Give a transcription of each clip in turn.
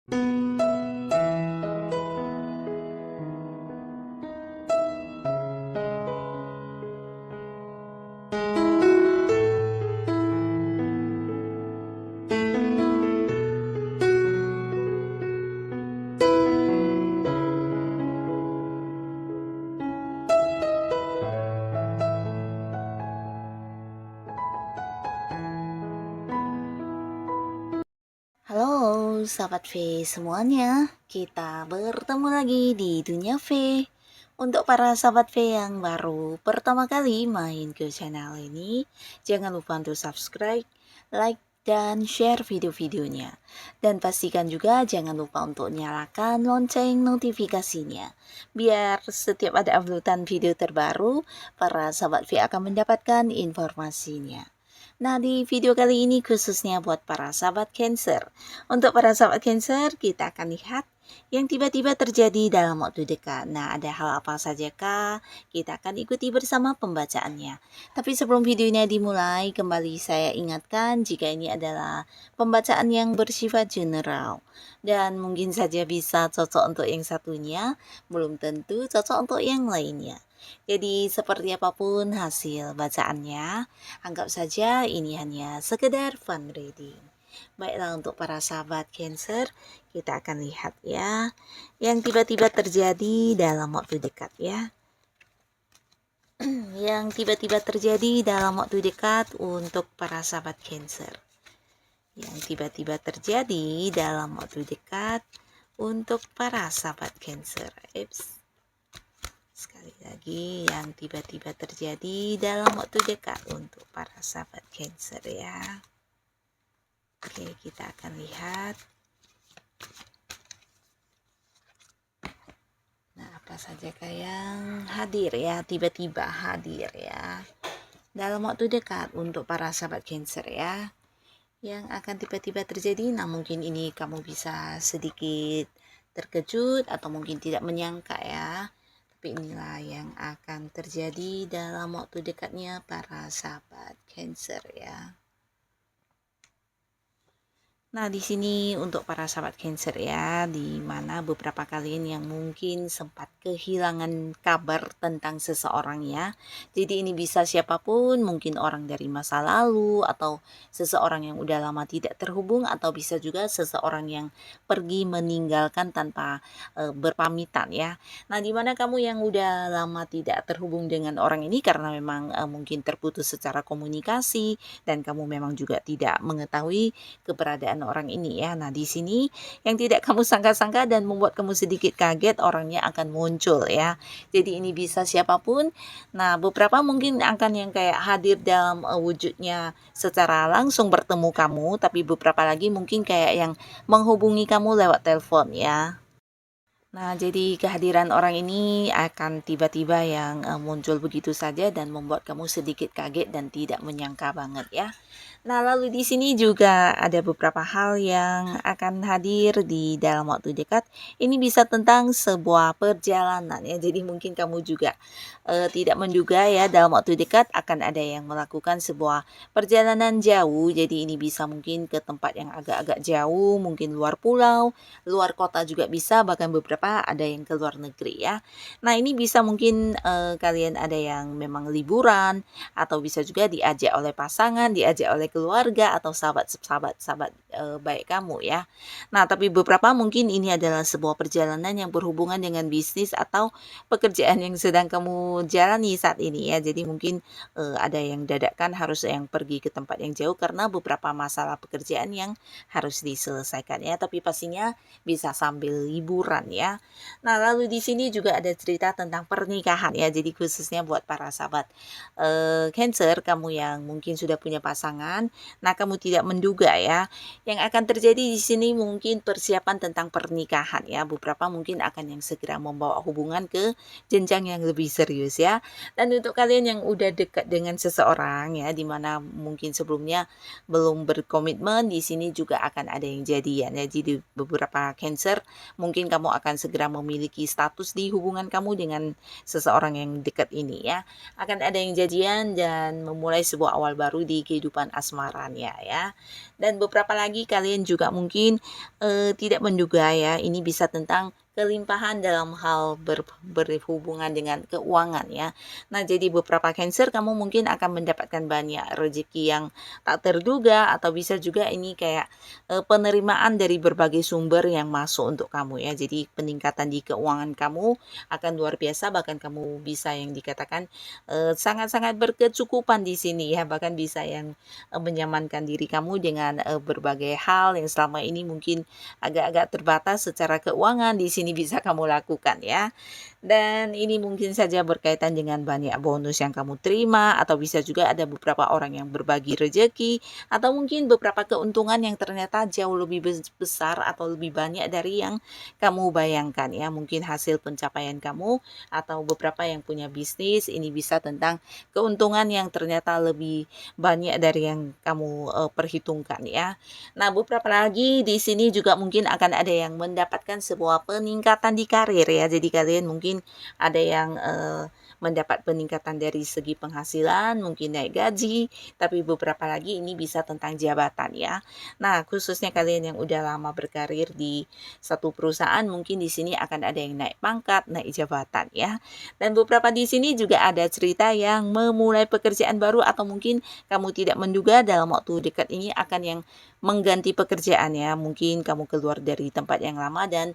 Halo sahabat V semuanya, kita bertemu lagi di Dunia V. Untuk para sahabat V yang baru pertama kali main ke channel ini, jangan lupa untuk subscribe, like, dan share video-videonya. Dan pastikan juga jangan lupa untuk nyalakan lonceng notifikasinya. Biar setiap ada uploadan video terbaru, para sahabat V akan mendapatkan informasinya. Nah, di video kali ini khususnya buat para sahabat Cancer. Untuk para sahabat Cancer, kita akan lihat yang tiba-tiba terjadi dalam waktu dekat. Nah, ada hal apa saja kah? Kita akan ikuti bersama pembacaannya. Tapi sebelum videonya dimulai, kembali saya ingatkan jika ini adalah pembacaan yang bersifat general. Dan mungkin saja bisa cocok untuk yang satunya, belum tentu cocok untuk yang lainnya. Jadi seperti apapun hasil bacaannya, anggap saja ini hanya sekedar fun reading. Baiklah, untuk para sahabat Cancer, kita akan lihat ya yang tiba-tiba terjadi dalam waktu dekat ya. Yang tiba-tiba terjadi dalam waktu dekat untuk para sahabat Cancer. Yang tiba-tiba terjadi dalam waktu dekat untuk para sahabat Cancer. Sekali lagi, yang tiba-tiba terjadi dalam waktu dekat untuk para sahabat Cancer ya. Oke, kita akan lihat. Nah, apa saja yang hadir ya, tiba-tiba hadir ya. Dalam waktu dekat untuk para sahabat Cancer ya. Yang akan tiba-tiba terjadi, nah mungkin ini kamu bisa sedikit terkejut atau mungkin tidak menyangka ya. Tapi inilah yang akan terjadi dalam waktu dekatnya para sahabat Cancer ya. Nah, di sini untuk para sahabat Cancer ya, di mana beberapa kalian yang mungkin sempat kehilangan kabar tentang seseorang ya. Jadi ini bisa siapapun, mungkin orang dari masa lalu atau seseorang yang udah lama tidak terhubung, atau bisa juga seseorang yang pergi meninggalkan tanpa berpamitan ya. Nah, di mana kamu yang udah lama tidak terhubung dengan orang ini karena memang mungkin terputus secara komunikasi dan kamu memang juga tidak mengetahui keberadaan orang ini ya. Nah, di sini yang tidak kamu sangka-sangka dan membuat kamu sedikit kaget, orangnya akan muncul ya. Jadi ini bisa siapapun. Nah, beberapa mungkin akan yang kayak hadir dalam wujudnya secara langsung bertemu kamu, tapi beberapa lagi mungkin kayak yang menghubungi kamu lewat telepon ya. Nah, jadi kehadiran orang ini akan tiba-tiba yang muncul begitu saja dan membuat kamu sedikit kaget dan tidak menyangka banget ya. Nah, lalu di sini juga ada beberapa hal yang akan hadir di dalam waktu dekat. Ini bisa tentang sebuah perjalanan ya. Jadi mungkin kamu juga tidak menduga ya dalam waktu dekat akan ada yang melakukan sebuah perjalanan jauh. Jadi ini bisa mungkin ke tempat yang agak-agak jauh, mungkin luar pulau, luar kota juga bisa, bahkan beberapa ada yang ke luar negeri ya. Nah, ini bisa mungkin kalian ada yang memang liburan, atau bisa juga diajak oleh pasangan, diajak oleh keluarga atau sahabat-sahabat baik kamu ya. Nah, tapi beberapa mungkin ini adalah sebuah perjalanan yang berhubungan dengan bisnis atau pekerjaan yang sedang kamu jalani saat ini ya. Jadi mungkin ada yang dadakan harus yang pergi ke tempat yang jauh karena beberapa masalah pekerjaan yang harus diselesaikan ya. Tapi pastinya bisa sambil liburan ya. Nah, lalu di sini juga ada cerita tentang pernikahan ya. Jadi khususnya buat para sahabat Cancer, kamu yang mungkin sudah punya pasangan, nah kamu tidak menduga ya, yang akan terjadi di sini mungkin persiapan tentang pernikahan ya. Beberapa mungkin akan yang segera membawa hubungan ke jenjang yang lebih serius ya. Dan untuk kalian yang udah dekat dengan seseorang ya, dimana mungkin sebelumnya belum berkomitmen, di sini juga akan ada yang jadian ya. Jadi beberapa Cancer, mungkin kamu akan segera memiliki status di hubungan kamu dengan seseorang yang dekat ini ya. Akan ada yang jadian dan memulai sebuah awal baru di kehidupan asmaranya ya. Dan beberapa lagi kalian juga mungkin tidak menduga ya, ini bisa tentang kelimpahan dalam hal berhubungan dengan keuangan ya. Nah, jadi beberapa Cancer kamu mungkin akan mendapatkan banyak rezeki yang tak terduga, atau bisa juga ini kayak penerimaan dari berbagai sumber yang masuk untuk kamu ya. Jadi peningkatan di keuangan kamu akan luar biasa, bahkan kamu bisa yang dikatakan sangat-sangat berkecukupan di sini ya, bahkan bisa yang menyamankan diri kamu dengan berbagai hal yang selama ini mungkin agak-agak terbatas secara keuangan, di sini bisa kamu lakukan ya. Dan ini mungkin saja berkaitan dengan banyak bonus yang kamu terima, atau bisa juga ada beberapa orang yang berbagi rezeki, atau mungkin beberapa keuntungan yang ternyata jauh lebih besar atau lebih banyak dari yang kamu bayangkan ya. Mungkin hasil pencapaian kamu, atau beberapa yang punya bisnis, ini bisa tentang keuntungan yang ternyata lebih banyak dari yang kamu perhitungkan ya. Nah, beberapa lagi di sini juga mungkin akan ada yang mendapatkan sebuah peningkatan di karir ya. Jadi kalian mungkin ada yang mendapat peningkatan dari segi penghasilan, mungkin naik gaji, tapi beberapa lagi ini bisa tentang jabatan ya. Nah, khususnya kalian yang udah lama berkarir di satu perusahaan, mungkin di sini akan ada yang naik pangkat, naik jabatan ya. Dan beberapa di sini juga ada cerita yang memulai pekerjaan baru, atau mungkin kamu tidak menduga dalam waktu dekat ini akan yang mengganti pekerjaan ya. Mungkin kamu keluar dari tempat yang lama dan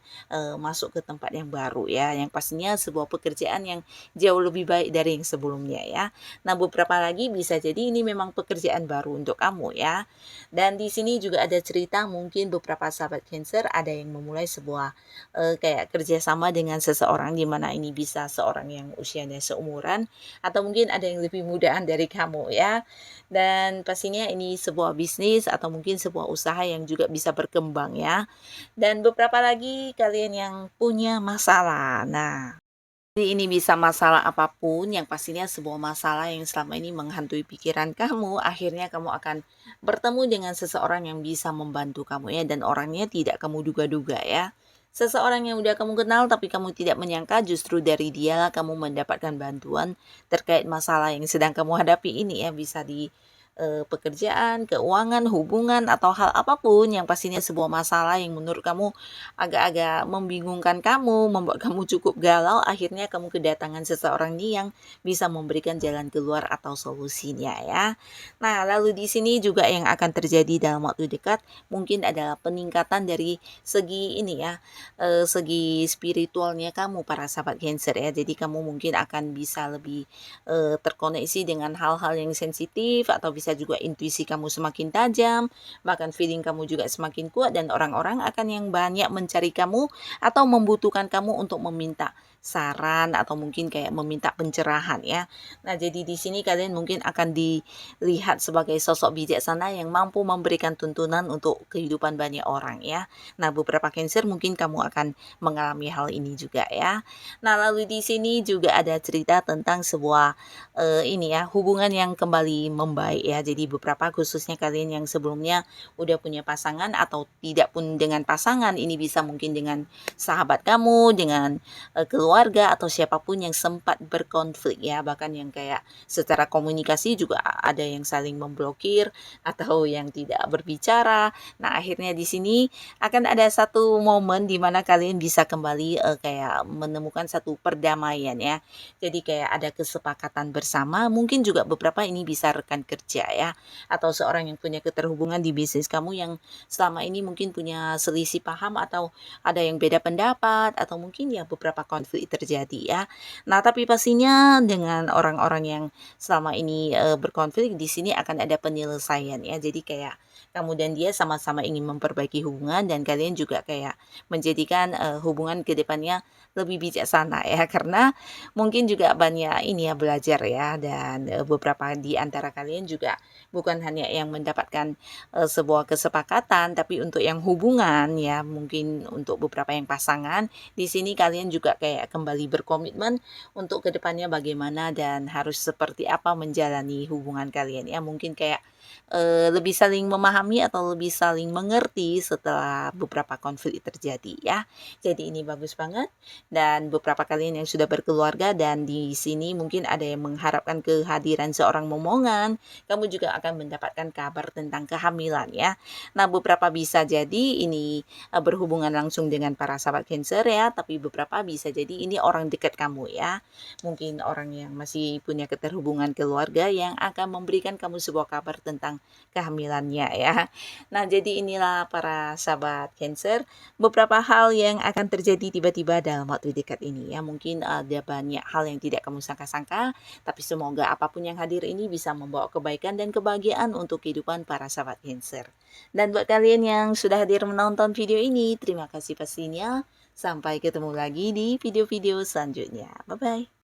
masuk ke tempat yang baru ya, yang pastinya sebuah pekerjaan yang jauh lebih baik dari yang sebelumnya ya. Nah, beberapa lagi bisa jadi ini memang pekerjaan baru untuk kamu ya. Dan di sini juga ada cerita mungkin beberapa sahabat Cancer ada yang memulai sebuah kayak kerjasama dengan seseorang, di mana ini bisa seorang yang usianya seumuran, atau mungkin ada yang lebih mudaan dari kamu ya. Dan pastinya ini sebuah bisnis atau mungkin sebuah usaha yang juga bisa berkembang ya. Dan beberapa lagi kalian yang punya masalah. Nah, jadi ini bisa masalah apapun, yang pastinya sebuah masalah yang selama ini menghantui pikiran kamu, akhirnya kamu akan bertemu dengan seseorang yang bisa membantu kamu ya, dan orangnya tidak kamu duga-duga ya. Seseorang yang udah kamu kenal tapi kamu tidak menyangka justru dari dialah kamu mendapatkan bantuan terkait masalah yang sedang kamu hadapi ini ya, bisa di pekerjaan, keuangan, hubungan, atau hal apapun yang pastinya sebuah masalah yang menurut kamu agak-agak membingungkan kamu, membuat kamu cukup galau, akhirnya kamu kedatangan seseorang nih yang bisa memberikan jalan keluar atau solusinya ya. Nah, lalu di sini juga yang akan terjadi dalam waktu dekat mungkin adalah peningkatan dari segi ini ya, segi spiritualnya kamu para sahabat Cancer ya. Jadi kamu mungkin akan bisa lebih terkoneksi dengan hal-hal yang sensitif, atau bisa juga intuisi kamu semakin tajam, bahkan feeling kamu juga semakin kuat, dan orang-orang akan yang banyak mencari kamu atau membutuhkan kamu untuk meminta saran atau mungkin kayak meminta pencerahan ya. Nah, jadi di sini kalian mungkin akan dilihat sebagai sosok bijaksana yang mampu memberikan tuntunan untuk kehidupan banyak orang ya. Nah, beberapa Cancer mungkin kamu akan mengalami hal ini juga ya. Nah, lalu di sini juga ada cerita tentang sebuah ini ya, hubungan yang kembali membaik ya. Jadi beberapa khususnya kalian yang sebelumnya udah punya pasangan atau tidak pun dengan pasangan, ini bisa mungkin dengan sahabat kamu, dengan keluarga, atau siapapun yang sempat berkonflik ya, bahkan yang kayak secara komunikasi juga ada yang saling memblokir atau yang tidak berbicara. Nah, akhirnya di sini akan ada satu momen di mana kalian bisa kembali kayak menemukan satu perdamaian ya. Jadi kayak ada kesepakatan bersama, mungkin juga beberapa ini bisa rekan kerja ya, atau seorang yang punya keterhubungan di bisnis kamu yang selama ini mungkin punya selisih paham, atau ada yang beda pendapat, atau mungkin ya beberapa konflik terjadi ya. Nah, tapi pastinya dengan orang-orang yang selama ini berkonflik, di sini akan ada penyelesaian ya. Jadi kayak kamu dan dia sama-sama ingin memperbaiki hubungan, dan kalian juga kayak menjadikan hubungan ke depannya lebih bijaksana ya, karena mungkin juga banyak ini ya belajar ya, dan beberapa di antara kalian juga bukan hanya yang mendapatkan sebuah kesepakatan, tapi untuk yang hubungan ya, mungkin untuk beberapa yang pasangan, di sini kalian juga kayak kembali berkomitmen untuk kedepannya bagaimana dan harus seperti apa menjalani hubungan kalian ya. Mungkin kayak lebih saling memahami atau lebih saling mengerti setelah beberapa konflik terjadi ya. Jadi ini bagus banget. Dan beberapa kalian yang sudah berkeluarga dan di sini mungkin ada yang mengharapkan kehadiran seorang momongan, kamu juga akan mendapatkan kabar tentang kehamilan ya. Nah, beberapa bisa jadi ini berhubungan langsung dengan para sahabat Cancer ya, tapi beberapa bisa jadi ini orang dekat kamu ya. Mungkin orang yang masih punya keterhubungan keluarga yang akan memberikan kamu sebuah kabar tentang kehamilannya ya. Nah, jadi inilah para sahabat Cancer, beberapa hal yang akan terjadi tiba-tiba dalam waktu dekat ini ya. Mungkin ada banyak hal yang tidak kamu sangka-sangka, tapi semoga apapun yang hadir ini bisa membawa kebaikan dan kebahagiaan untuk kehidupan para sahabat Cancer. Dan buat kalian yang sudah hadir menonton video ini, terima kasih pastinya. Sampai ketemu lagi di video-video selanjutnya. Bye-bye.